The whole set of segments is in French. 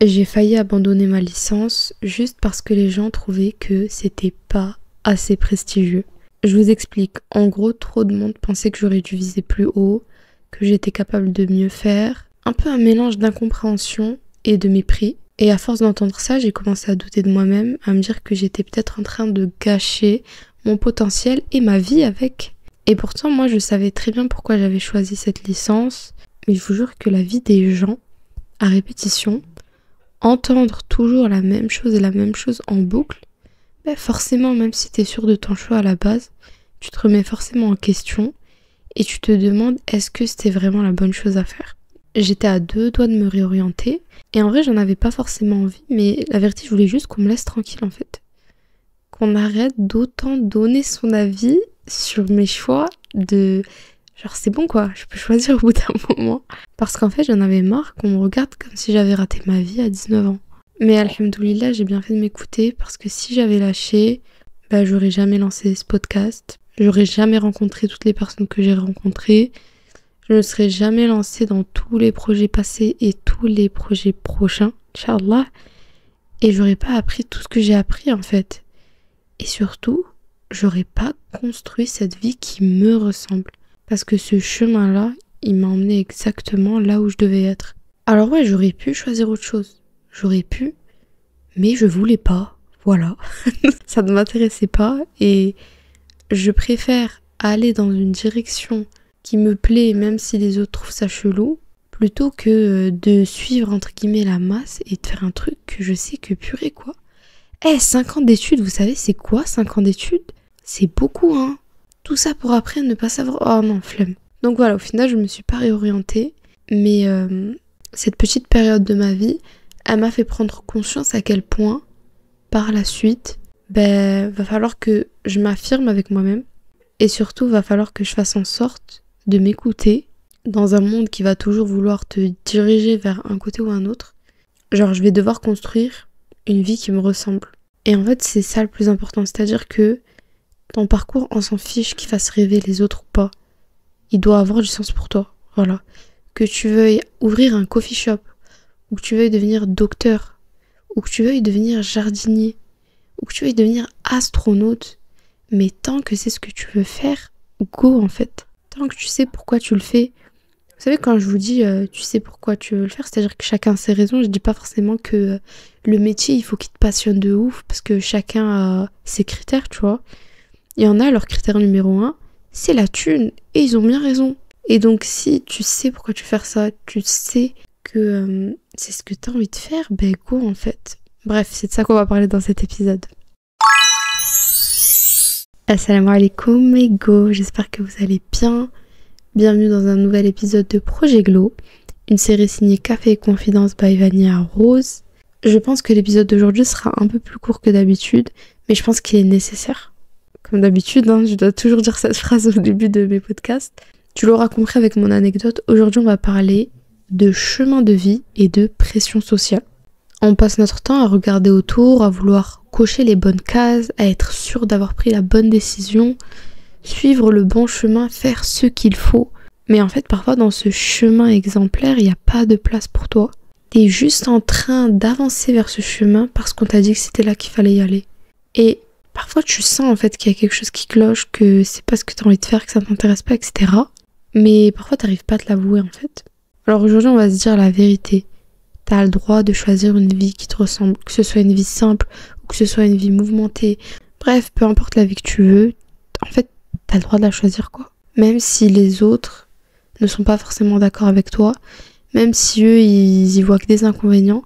J'ai failli abandonner ma licence juste parce que les gens trouvaient que c'était pas assez prestigieux. Je vous explique. En gros, trop de monde pensait que j'aurais dû viser plus haut, que j'étais capable de mieux faire. Un peu un mélange d'incompréhension et de mépris. Et à force d'entendre ça, j'ai commencé à douter de moi-même, à me dire que j'étais peut-être en train de gâcher mon potentiel et ma vie avec. Et pourtant, moi, je savais très bien pourquoi j'avais choisi cette licence. Mais je vous jure que la vie des gens, à répétition, entendre toujours la même chose et la même chose en boucle, ben forcément, même si t'es sûr de ton choix à la base, tu te remets forcément en question et tu te demandes est-ce que c'était vraiment la bonne chose à faire. J'étais à 2 doigts de me réorienter et en vrai j'en avais pas forcément envie, mais la vérité je voulais juste qu'on me laisse tranquille en fait. Qu'on arrête d'autant donner son avis sur mes choix de... Genre c'est bon quoi, je peux choisir au bout d'un moment. Parce qu'en fait j'en avais marre qu'on me regarde comme si j'avais raté ma vie à 19 ans. Mais alhamdoulilah j'ai bien fait de m'écouter parce que si j'avais lâché, bah j'aurais jamais lancé ce podcast. J'aurais jamais rencontré toutes les personnes que j'ai rencontrées. Je ne serais jamais lancée dans tous les projets passés et tous les projets prochains, Inch'Allah. Et j'aurais pas appris tout ce que j'ai appris en fait. Et surtout, j'aurais pas construit cette vie qui me ressemble. Parce que ce chemin-là, il m'a emmené exactement là où je devais être. Alors ouais, j'aurais pu choisir autre chose. J'aurais pu, mais je voulais pas. Voilà. Ça ne m'intéressait pas et je préfère aller dans une direction qui me plaît, même si les autres trouvent ça chelou, plutôt que de suivre entre guillemets la masse et de faire un truc que je sais que purée quoi. 5 ans d'études, vous savez c'est quoi 5 ans d'études? C'est beaucoup hein. Tout ça pour après ne pas savoir... Oh non, flemme. Donc voilà, au final je me suis pas réorientée, mais cette petite période de ma vie, elle m'a fait prendre conscience à quel point, par la suite, va falloir que je m'affirme avec moi-même, et surtout va falloir que je fasse en sorte de m'écouter dans un monde qui va toujours vouloir te diriger vers un côté ou un autre. Genre je vais devoir construire une vie qui me ressemble. Et en fait c'est ça le plus important, c'est-à-dire que ton parcours on s'en fiche qu'il fasse rêver les autres ou pas. Il doit avoir du sens pour toi, voilà. Que tu veuilles ouvrir un coffee shop, ou que tu veuilles devenir docteur, ou que tu veuilles devenir jardinier, ou que tu veuilles devenir astronaute, mais tant que c'est ce que tu veux faire, go en fait. Tant que tu sais pourquoi tu le fais. Vous savez quand je vous dis tu sais pourquoi tu veux le faire, c'est-à-dire que chacun a ses raisons, je dis pas forcément que le métier il faut qu'il te passionne de ouf, parce que chacun a ses critères, tu vois. Il y en a, leur critère numéro 1, c'est la thune, et ils ont bien raison. Et donc si tu sais pourquoi tu veux faire ça, tu sais que c'est ce que tu as envie de faire, ben go en fait. Bref, c'est de ça qu'on va parler dans cet épisode. Assalamu alaikum les go, j'espère que vous allez bien. Bienvenue dans un nouvel épisode de Projet Glow, une série signée Café et Confidence by Vanilla Rose. Je pense que l'épisode d'aujourd'hui sera un peu plus court que d'habitude, mais je pense qu'il est nécessaire. Comme d'habitude, hein, je dois toujours dire cette phrase au début de mes podcasts. Tu l'auras compris avec mon anecdote, aujourd'hui on va parler de chemin de vie et de pression sociale. On passe notre temps à regarder autour, à vouloir cocher les bonnes cases, à être sûr d'avoir pris la bonne décision, suivre le bon chemin, faire ce qu'il faut. Mais en fait, parfois dans ce chemin exemplaire, il n'y a pas de place pour toi. T'es juste en train d'avancer vers ce chemin parce qu'on t'a dit que c'était là qu'il fallait y aller. Et parfois tu sens en fait qu'il y a quelque chose qui cloche, que c'est pas ce que t'as envie de faire, que ça t'intéresse pas, etc. Mais parfois t'arrives pas à te l'avouer en fait. Alors aujourd'hui on va se dire la vérité. T'as le droit de choisir une vie qui te ressemble, que ce soit une vie simple ou que ce soit une vie mouvementée. Bref, peu importe la vie que tu veux, en fait t'as le droit de la choisir quoi. Même si les autres ne sont pas forcément d'accord avec toi, même si eux ils y voient que des inconvénients,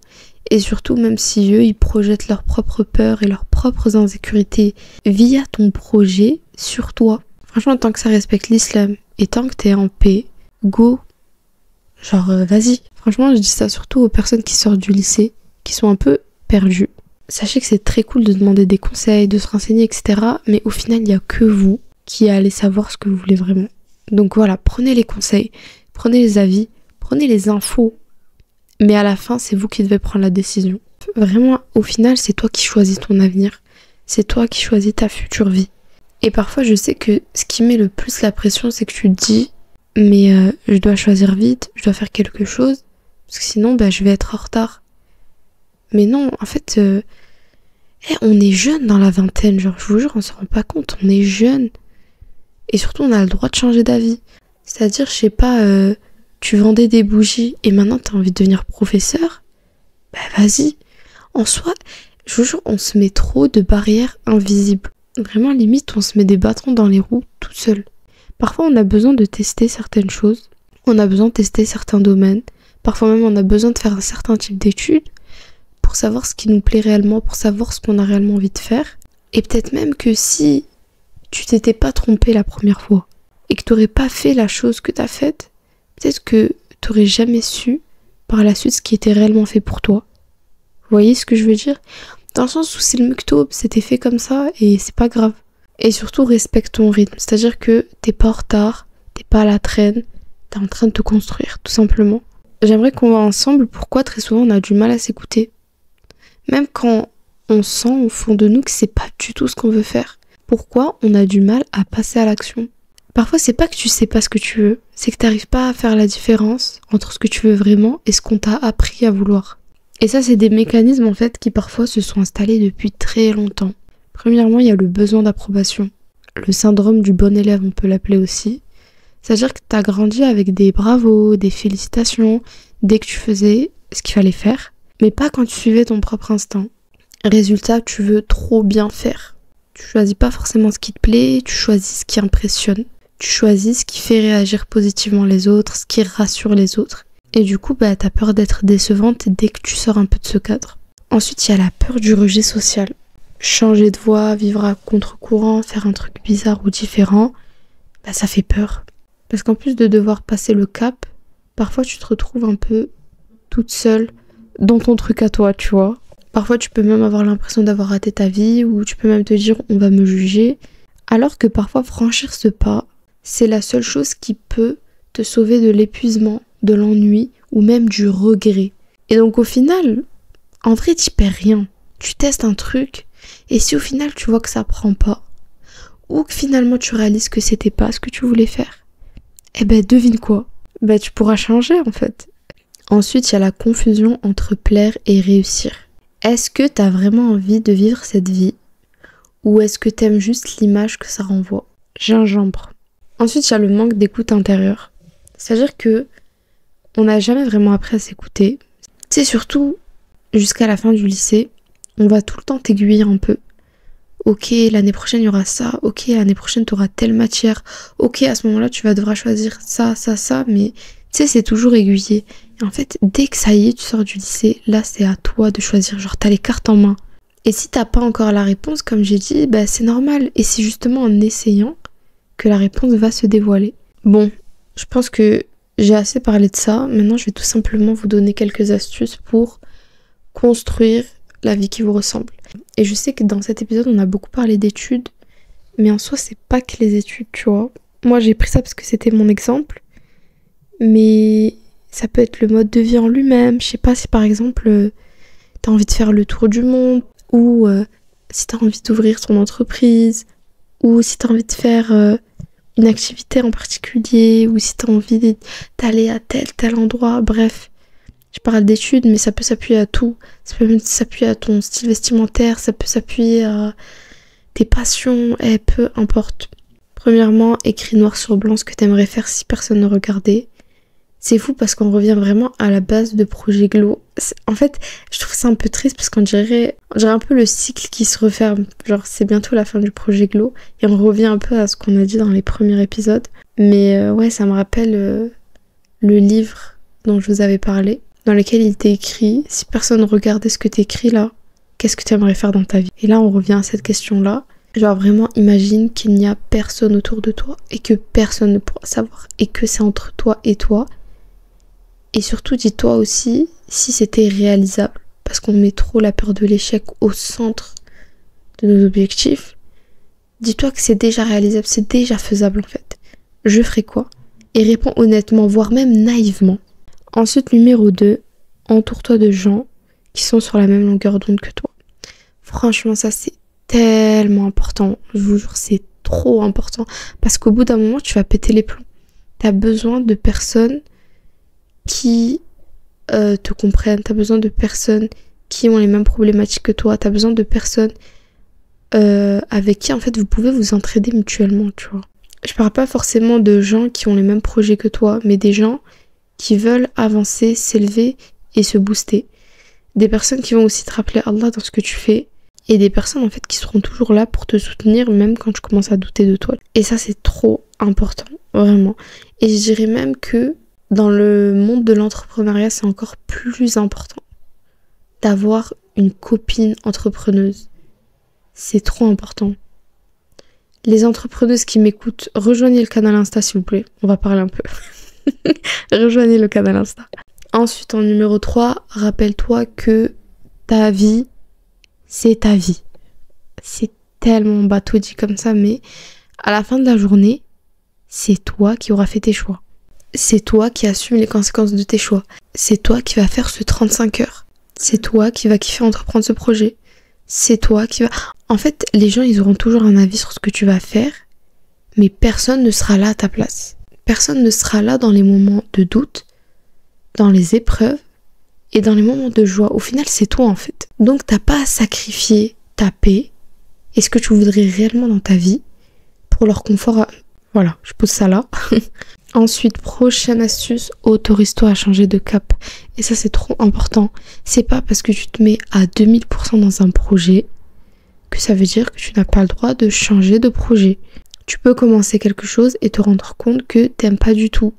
et surtout même si eux ils projettent leurs propres peurs et leurs propres insécurités via ton projet sur toi. Franchement, tant que ça respecte l'islam et tant que t'es en paix, go. Genre vas-y. Franchement je dis ça surtout aux personnes qui sortent du lycée, qui sont un peu perdues. Sachez que c'est très cool de demander des conseils, de se renseigner, etc. Mais au final il n'y a que vous qui allez savoir ce que vous voulez vraiment. Donc voilà, prenez les conseils, prenez les avis, prenez les infos. Mais à la fin c'est vous qui devez prendre la décision. Vraiment au final c'est toi qui choisis ton avenir. C'est toi qui choisis ta future vie. Et parfois je sais que ce qui met le plus la pression c'est que tu te dis mais je dois choisir vite, je dois faire quelque chose, parce que sinon je vais être en retard. Mais non, en fait, on est jeune dans la vingtaine, genre je vous jure, on se rend pas compte, on est jeune. Et surtout, on a le droit de changer d'avis. C'est-à-dire, je sais pas, tu vendais des bougies et maintenant t'as envie de devenir professeur, bah vas-y. En soi, je vous jure, on se met trop de barrières invisibles. Vraiment, limite, on se met des bâtons dans les roues tout seul. Parfois, on a besoin de tester certaines choses. On a besoin de tester certains domaines. Parfois même, on a besoin de faire un certain type d'études pour savoir ce qui nous plaît réellement, pour savoir ce qu'on a réellement envie de faire. Et peut-être même que si tu t'étais pas trompé la première fois et que t'aurais pas fait la chose que t'as faite, peut-être que t'aurais jamais su par la suite ce qui était réellement fait pour toi. Vous voyez ce que je veux dire? Dans le sens où c'est le muktoub, c'était fait comme ça et c'est pas grave. Et surtout, respecte ton rythme. C'est-à-dire que t'es pas en retard, t'es pas à la traîne, t'es en train de te construire, tout simplement. J'aimerais qu'on voit ensemble pourquoi très souvent on a du mal à s'écouter. Même quand on sent au fond de nous que c'est pas du tout ce qu'on veut faire. Pourquoi on a du mal à passer à l'action? Parfois, c'est pas que tu sais pas ce que tu veux, c'est que t'arrives pas à faire la différence entre ce que tu veux vraiment et ce qu'on t'a appris à vouloir. Et ça, c'est des mécanismes en fait qui parfois se sont installés depuis très longtemps. Premièrement, il y a le besoin d'approbation. Le syndrome du bon élève, on peut l'appeler aussi. C'est-à-dire que t'as grandi avec des bravos, des félicitations, dès que tu faisais ce qu'il fallait faire, mais pas quand tu suivais ton propre instinct. Résultat, tu veux trop bien faire. Tu choisis pas forcément ce qui te plaît, tu choisis ce qui impressionne. Tu choisis ce qui fait réagir positivement les autres, ce qui rassure les autres. Et du coup, t'as peur d'être décevante dès que tu sors un peu de ce cadre. Ensuite, il y a la peur du rejet social. Changer de voie, vivre à contre-courant, faire un truc bizarre ou différent, ça fait peur. Parce qu'en plus de devoir passer le cap, parfois tu te retrouves un peu toute seule dans ton truc à toi, tu vois. Parfois tu peux même avoir l'impression d'avoir raté ta vie, ou tu peux même te dire on va me juger. Alors que parfois franchir ce pas, c'est la seule chose qui peut te sauver de l'épuisement, de l'ennui ou même du regret. Et donc au final, en vrai t'y perds rien. Tu testes un truc et si au final tu vois que ça prend pas, ou que finalement tu réalises que c'était pas ce que tu voulais faire, devine quoi? Tu pourras changer en fait. Ensuite, il y a la confusion entre plaire et réussir. Est-ce que t'as vraiment envie de vivre cette vie? Ou est-ce que t'aimes juste l'image que ça renvoie? Gingembre. Ensuite, il y a le manque d'écoute intérieure. C'est-à-dire que on n'a jamais vraiment appris à s'écouter. Tu sais, surtout jusqu'à la fin du lycée, on va tout le temps t'aiguiller un peu. Ok, l'année prochaine, il y aura ça. Ok, l'année prochaine, tu auras telle matière. Ok, à ce moment-là, tu vas devoir choisir ça, ça, ça. Mais tu sais, c'est toujours aiguillé. Et en fait, dès que ça y est, tu sors du lycée, là, c'est à toi de choisir. Genre, t'as les cartes en main. Et si t'as pas encore la réponse, comme j'ai dit, c'est normal. Et c'est justement en essayant que la réponse va se dévoiler. Bon, je pense que j'ai assez parlé de ça. Maintenant, je vais tout simplement vous donner quelques astuces pour construire la vie qui vous ressemble. Et je sais que dans cet épisode, on a beaucoup parlé d'études, mais en soi, c'est pas que les études, tu vois. Moi, j'ai pris ça parce que c'était mon exemple, mais ça peut être le mode de vie en lui-même. Je sais pas si par exemple, t'as envie de faire le tour du monde, ou si t'as envie d'ouvrir ton entreprise, ou si t'as envie de faire une activité en particulier, ou si t'as envie d'aller à tel endroit, bref. Je parle d'études, mais ça peut s'appuyer à tout. Ça peut même s'appuyer à ton style vestimentaire, ça peut s'appuyer à tes passions, peu importe. Premièrement, écris noir sur blanc ce que t'aimerais faire si personne ne regardait. C'est fou parce qu'on revient vraiment à la base de Projet Glow. En fait, je trouve ça un peu triste parce qu'on dirait un peu le cycle qui se referme. Genre, c'est bientôt la fin du Projet Glow et on revient un peu à ce qu'on a dit dans les premiers épisodes. Mais ouais, ça me rappelle le livre dont je vous avais parlé, dans lequel il était écrit « Si personne ne regardait ce que t'écris là, qu'est-ce que tu aimerais faire dans ta vie ?» Et là, on revient à cette question-là. Genre vraiment, imagine qu'il n'y a personne autour de toi et que personne ne pourra savoir et que c'est entre toi et toi. Et surtout, dis-toi aussi si c'était réalisable, parce qu'on met trop la peur de l'échec au centre de nos objectifs. Dis-toi que c'est déjà réalisable, c'est déjà faisable en fait. Je ferai quoi? Et réponds honnêtement, voire même naïvement. Ensuite, numéro 2, entoure-toi de gens qui sont sur la même longueur d'onde que toi. Franchement, ça c'est tellement important. Je vous jure, c'est trop important. Parce qu'au bout d'un moment, tu vas péter les plombs. T'as besoin de personnes qui te comprennent. T'as besoin de personnes qui ont les mêmes problématiques que toi. T'as besoin de personnes avec qui en fait vous pouvez vous entraider mutuellement, tu vois. Je parle pas forcément de gens qui ont les mêmes projets que toi, mais des gens qui veulent avancer, s'élever et se booster. Des personnes qui vont aussi te rappeler Allah dans ce que tu fais. Et des personnes en fait qui seront toujours là pour te soutenir même quand tu commences à douter de toi. Et ça c'est trop important, vraiment. Et je dirais même que dans le monde de l'entrepreneuriat c'est encore plus important d'avoir une copine entrepreneuse. C'est trop important. Les entrepreneuses qui m'écoutent, rejoignez le canal Insta s'il vous plaît. On va parler un peu. Rejoignez le canal Insta. Ensuite en numéro 3, rappelle-toi que ta vie, c'est ta vie. C'est tellement bateau dit comme ça, mais à la fin de la journée, c'est toi qui auras fait tes choix. C'est toi qui assumes les conséquences de tes choix. C'est toi qui vas faire ce 35 heures. C'est toi qui vas kiffer entreprendre ce projet. C'est toi qui va... En fait, les gens, ils auront toujours un avis sur ce que tu vas faire, mais personne ne sera là à ta place. Personne ne sera là dans les moments de doute, dans les épreuves, et dans les moments de joie. Au final, c'est toi en fait. Donc t'as pas à sacrifier ta paix et ce que tu voudrais réellement dans ta vie pour leur confort. Voilà, je pose ça là. Ensuite, prochaine astuce, autorise-toi à changer de cap. Et ça c'est trop important. C'est pas parce que tu te mets à 2000% dans un projet que ça veut dire que tu n'as pas le droit de changer de projet. Tu peux commencer quelque chose et te rendre compte que t'aimes pas du tout.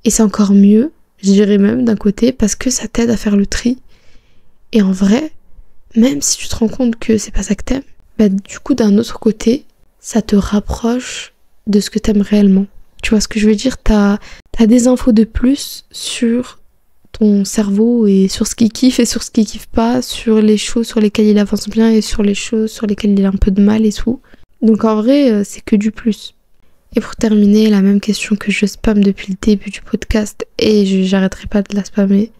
Et c'est encore mieux, je dirais même d'un côté, parce que ça t'aide à faire le tri. Et en vrai, même si tu te rends compte que c'est pas ça que t'aimes, bah du coup d'un autre côté, ça te rapproche de ce que t'aimes réellement. Tu vois ce que je veux dire? T'as des infos de plus sur ton cerveau et sur ce qu'il kiffe et sur ce qu'il kiffe pas, sur les choses sur lesquelles il avance bien et sur les choses sur lesquelles il a un peu de mal et tout. Donc en vrai, c'est que du plus. Et pour terminer, la même question que je spamme depuis le début du podcast et j'arrêterai pas de la spammer.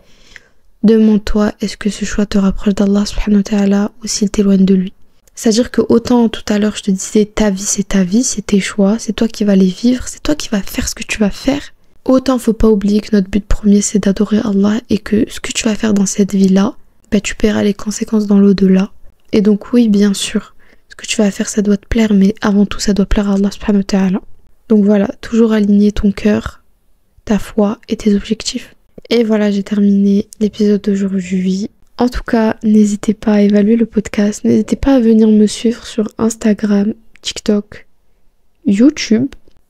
Demande-toi, est-ce que ce choix te rapproche d'Allah subhanahu wa ta'ala ou s'il t'éloigne de lui? C'est-à-dire que autant tout à l'heure je te disais ta vie, c'est tes choix, c'est toi qui vas les vivre, c'est toi qui vas faire ce que tu vas faire. Autant faut pas oublier que notre but premier c'est d'adorer Allah et que ce que tu vas faire dans cette vie-là, bah, tu paieras les conséquences dans l'au-delà. Et donc oui, bien sûr, ce que tu vas faire ça doit te plaire, mais avant tout ça doit plaire à Allah subhanahu wa ta'ala. Donc voilà, toujours aligner ton cœur, ta foi et tes objectifs. Et voilà, j'ai terminé l'épisode d'aujourd'hui. En tout cas, n'hésitez pas à évaluer le podcast, n'hésitez pas à venir me suivre sur Instagram, TikTok, YouTube.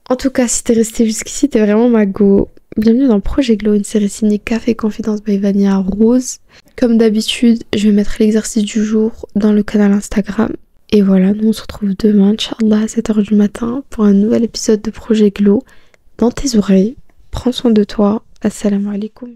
En tout cas, si t'es resté jusqu'ici, t'es vraiment ma go. Bienvenue dans Projet Glow, une série signée Café Confidence by Vania Rose. Comme d'habitude, je vais mettre l'exercice du jour dans le canal Instagram. Et voilà, nous on se retrouve demain, Inch'Allah, à 7h du matin, pour un nouvel épisode de Projet Glow dans tes oreilles. Prends soin de toi. Assalamu alaikum.